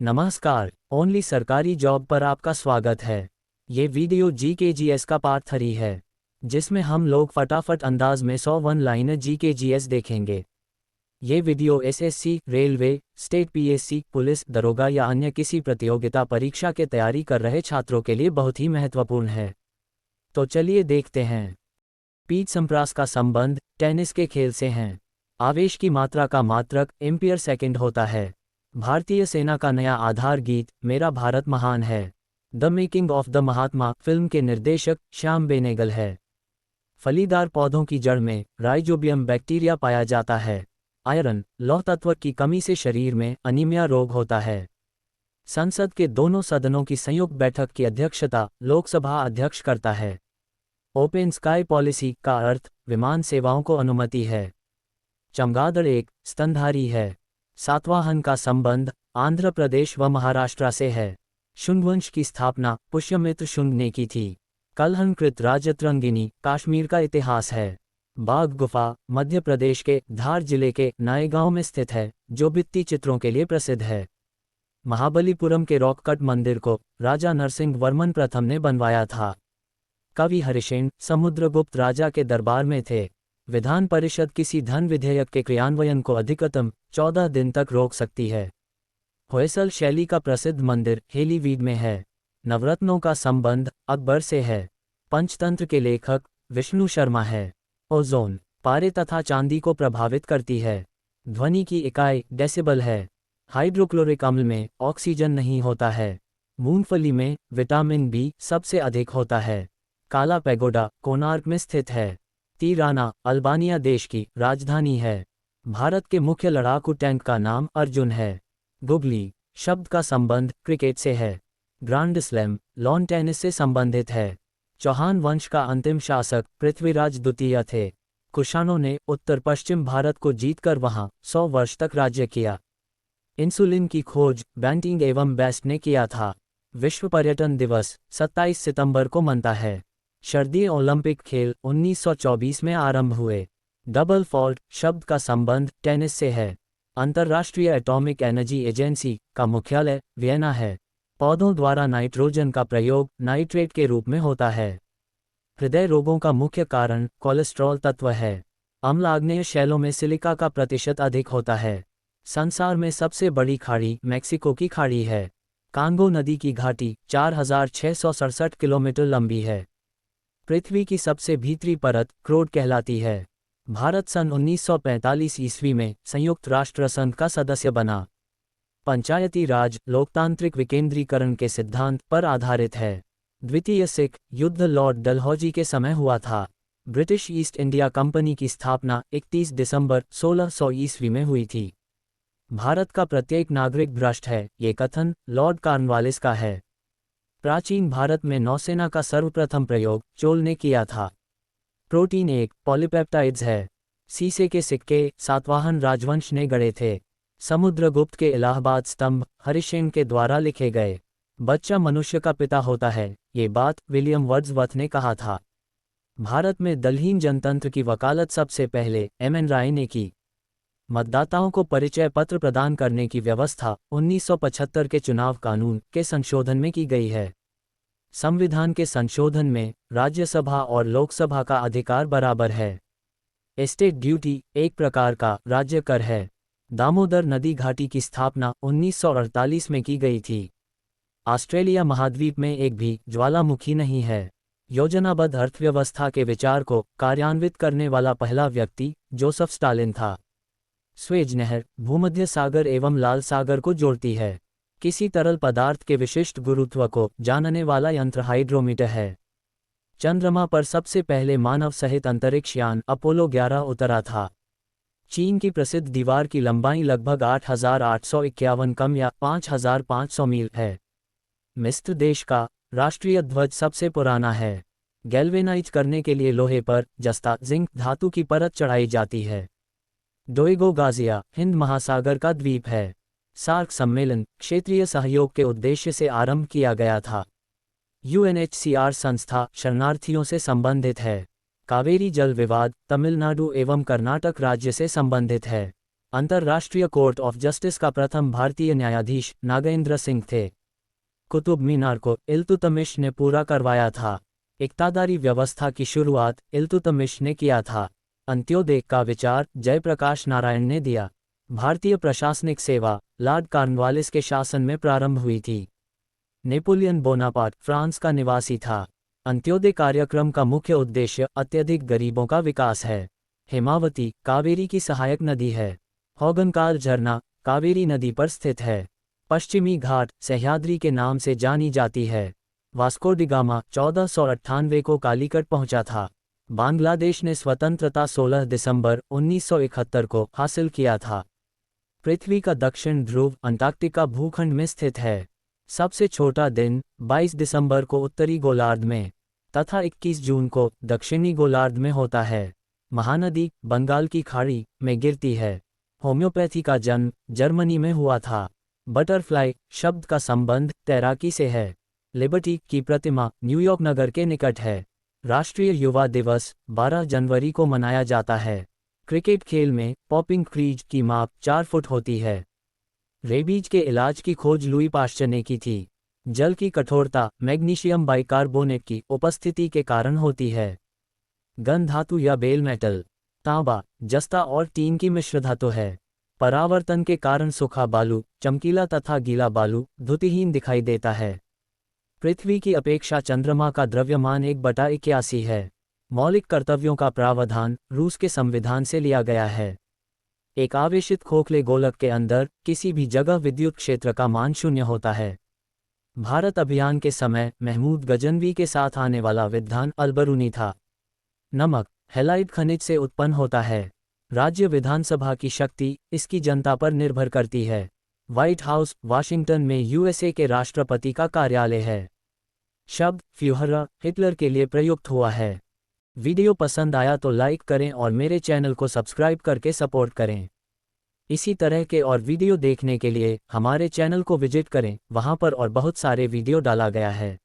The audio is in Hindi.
नमस्कार। ओनली सरकारी जॉब पर आपका स्वागत है। ये वीडियो जीकेजीएस का पार्ट 3 है, जिसमें हम लोग फटाफट अंदाज में 100 वन लाइनर जीकेजीएस देखेंगे। ये video SSC, railway, state PSC, police, दरोगा या अन्य किसी प्रतियोगिता परीक्षा के तैयारी कर रहे छात्रों के लिए बहुत ही महत्वपूर्ण है। तो चलिए देखते हैं। पीट सम्प्रास का संबंध टेनिस के खेल से है। आवेश की मात्रा का मात्रक एम्पियर सेकंड होता है। भारतीय सेना का नया आधार गीत मेरा भारत महान है। The making of the Mahatma film के निर्देशक श्याम बेनेगल है। फलीदार पौधों की जड़ में राइजोबियम बैक्टीरिया पाया जाता है। आयरन, लौह तत्व की कमी से शरीर में अनीमिया रोग होता है। संसद के दोनों सदनों की संयुक्त बैठक की अध्यक्षता लोकसभा अध्यक्ष करता है। ओपन स्काई पॉलिसी का अर्थ विमान सेवाओं को अनुमति है। चमगादड़ एक स्तनधारी है। सातवाहन का संबंध आंध्र प्रदेश व महाराष्ट्र से है। शुंग वंश की स्थापना पुष्यमित्र शुंग ने की थी। कलहनकृत राजतरंगिनी काश्मीर का इतिहास है। बाघ गुफा मध्य प्रदेश के धार जिले के नायगांव में स्थित है, जो भित्ति चित्रों के लिए प्रसिद्ध है। महाबलीपुरम के रॉककट मंदिर को राजा नरसिंह वर्मन प्रथम ने बनवाया था। कवि हरिशेन समुद्रगुप्त राजा के दरबार में थे। विधान परिषद किसी धन विधेयक के क्रियान्वयन को अधिकतम 14 दिन तक रोक सकती है। होयसल शैली का प्रसिद्ध मंदिर हेलीवीड में है। नवरत्नों का संबंध अकबर से है। पंचतंत्र के लेखक विष्णु शर्मा है। ओजोन पारे तथा चांदी को प्रभावित करती है। ध्वनि की इकाई डेसिबल है। हाइड्रोक्लोरिक अम्ल में ऑक्सीजन नहीं होता है। मूंगफली में विटामिन बी सबसे अधिक होता है। काला पैगोडा कोणार्क में स्थित है। तीराना अल्बानिया देश की राजधानी है। भारत के मुख्य लड़ाकू टैंक का नाम अर्जुन है। गुगली शब्द का संबंध क्रिकेट से है। ग्रांड स्लैम लॉन टेनिस से संबंधित है। चौहान वंश का अंतिम शासक पृथ्वीराज द्वितीय थे। कुषाणों ने उत्तर पश्चिम भारत को जीतकर वहां 100 वर्ष तक राज्य किया। इंसुलिन की खोज बैंटिंग एवं बेस्ट ने किया था। विश्व पर्यटन दिवस 27 सितंबर को मनता है। शरदीय ओलंपिक खेल 1924 में आरंभ हुए। डबल फॉल्ट शब्द का संबंध टेनिस से है। अंतर्राष्ट्रीय एटॉमिक एनर्जी एजेंसी का मुख्यालय वियना है। पौधों द्वारा नाइट्रोजन का प्रयोग नाइट्रेट के रूप में होता है। हृदय रोगों का मुख्य कारण कोलेस्ट्रॉल तत्व है। अम्ल आग्नेय शैलों में सिलिका का प्रतिशत अधिक होता है। संसार में सबसे बड़ी खाड़ी मैक्सिको की खाड़ी है। कांगो नदी की घाटी 4667 किलोमीटर लंबी है। पृथ्वी की सबसे भीतरी परत क्रोड कहलाती है। भारत सन 1945 ईस्वी में संयुक्त राष्ट्र संघ का सदस्य बना। पंचायती राज लोकतांत्रिक विकेंद्रीकरण के सिद्धांत पर आधारित है। द्वितीय सिख युद्ध लॉर्ड डलहौजी के समय हुआ था। ब्रिटिश ईस्ट इंडिया कंपनी की स्थापना 31 दिसंबर 1600 ईस्वी में हुई थी। भारत का प्रत्येक नागरिक भ्रष्ट है, ये कथन लॉर्ड कॉर्नवालिस का है। प्राचीन भारत में नौसेना का सर्वप्रथम प्रयोग चोल ने किया था। प्रोटीन एक पॉलीपेप्टाइड्स है। सीसे के सिक्के सातवाहन राजवंश ने गढ़े थे। समुद्रगुप्त के इलाहाबाद स्तंभ हरिशेन के द्वारा लिखे गए। बच्चा मनुष्य का पिता होता है, ये बात विलियम वर्ड्सवर्थ ने कहा था। भारत में दलहीन जनतंत्र की वकालत सबसे पहले एम.एन. राय ने की। मतदाताओं को परिचय पत्र प्रदान करने की व्यवस्था 1975 के चुनाव कानून के संशोधन में की गई है। संविधान के संशोधन में राज्यसभा और लोकसभा का अधिकार बराबर है। एस्टेट ड्यूटी एक प्रकार का राज्य कर है। दामोदर नदी घाटी की स्थापना 1948 में की गई थी। ऑस्ट्रेलिया महाद्वीप में एक भी ज्वालामुखी नहीं है। योजनाबद्ध अर्थव्यवस्था के विचार को कार्यान्वित करने वाला पहला व्यक्ति जोसेफ स्टालिन था। स्वेज नहर भूमध्य सागर एवं लाल सागर को जोड़ती है। किसी तरल पदार्थ के विशिष्ट गुरुत्व को जानने वाला यंत्र हाइड्रोमीटर है। चंद्रमा पर सबसे पहले मानव सहित अंतरिक्ष यान अपोलो 11 उतरा था। चीन की प्रसिद्ध दीवार की लंबाई लगभग 8851 कम या 5500 मील है। मिस्र देश का राष्ट्रीय ध्वज सबसे पुराना है। गैल्वेनाइज करने के लिए लोहे पर जस्ता जिंक धातु की परत चढ़ाई जाती है। डोएगो गाजिया हिंद महासागर का द्वीप है। सार्क सम्मेलन क्षेत्रीय सहयोग के उद्देश्य से आरंभ किया गया था। यूएनएचसीआर संस्था शरणार्थियों से संबंधित है। कावेरी जल विवाद तमिलनाडु एवं कर्नाटक राज्य से संबंधित है। अंतर्राष्ट्रीय कोर्ट ऑफ जस्टिस का प्रथम भारतीय न्यायाधीश नागेंद्र सिंह थे। कुतुब मीनार को इल्तुतमिश ने पूरा करवाया था। इक्तादारी व्यवस्था की शुरुआत इल्तुतमिश ने किया था। अंत्योदय का विचार जयप्रकाश नारायण ने दिया। भारतीय प्रशासनिक सेवा लॉर्ड कॉर्नवालिस के शासन में प्रारंभ हुई थी। नेपोलियन बोनापार्ट फ्रांस का निवासी था। अंत्योदय कार्यक्रम का मुख्य उद्देश्य अत्यधिक गरीबों का विकास है। हेमावती कावेरी की सहायक नदी है। होगनकाल झरना कावेरी नदी पर स्थित है। पश्चिमी घाट सह्याद्री के नाम से जानी जाती है। वास्को डी गामा 1498 को कालीकट पहुंचा था। बांग्लादेश ने स्वतंत्रता 16 दिसंबर 1971 को हासिल किया था। पृथ्वी का दक्षिण ध्रुव अंटार्कटिका भूखंड में स्थित है। सबसे छोटा दिन 22 दिसंबर को उत्तरी गोलार्ध में तथा 21 जून को दक्षिणी गोलार्ध में होता है। महानदी बंगाल की खाड़ी में गिरती है। होम्योपैथी का जन्म जर्मनी में हुआ था। बटरफ्लाई शब्द का संबंध तैराकी से है। लिबर्टी की प्रतिमा न्यूयॉर्क नगर के निकट है। राष्ट्रीय युवा दिवस 12 जनवरी को मनाया जाता है। क्रिकेट खेल में पॉपिंग क्रीज की माप 4 फुट होती है। रेबीज के इलाज की खोज लुई पाश्चर ने की थी। जल की कठोरता मैग्नीशियम बाइकार्बोनेट की उपस्थिति के कारण होती है। घन धातु या बेल मेटल तांबा जस्ता और टीन की मिश्र धातु है। परावर्तन के कारण सूखा बालू चमकीला तथा गीला बालू धुतिहीन दिखाई देता है। पृथ्वी की अपेक्षा चंद्रमा का द्रव्यमान 1/81 है। मौलिक कर्तव्यों का प्रावधान रूस के संविधान से लिया गया है। एक आवेशित खोखले गोलक के अंदर किसी भी जगह विद्युत क्षेत्र का मान 0 होता है। भारत अभियान के समय महमूद गजनवी के साथ आने वाला विद्वान अलबरूनी था। नमक हैलाइड खनिज से उत्पन्न होता है। राज्य विधानसभा की शक्ति इसकी जनता पर निर्भर करती है। व्हाइट हाउस वाशिंगटन में यूएसए के राष्ट्रपति का कार्यालय है। शब्द फ्यूहरर हिटलर के लिए प्रयुक्त हुआ है। वीडियो पसंद आया तो लाइक करें और मेरे चैनल को सब्सक्राइब करके सपोर्ट करें। इसी तरह के और वीडियो देखने के लिए हमारे चैनल को विजिट करें, वहां पर और बहुत सारे वीडियो डाला गया है।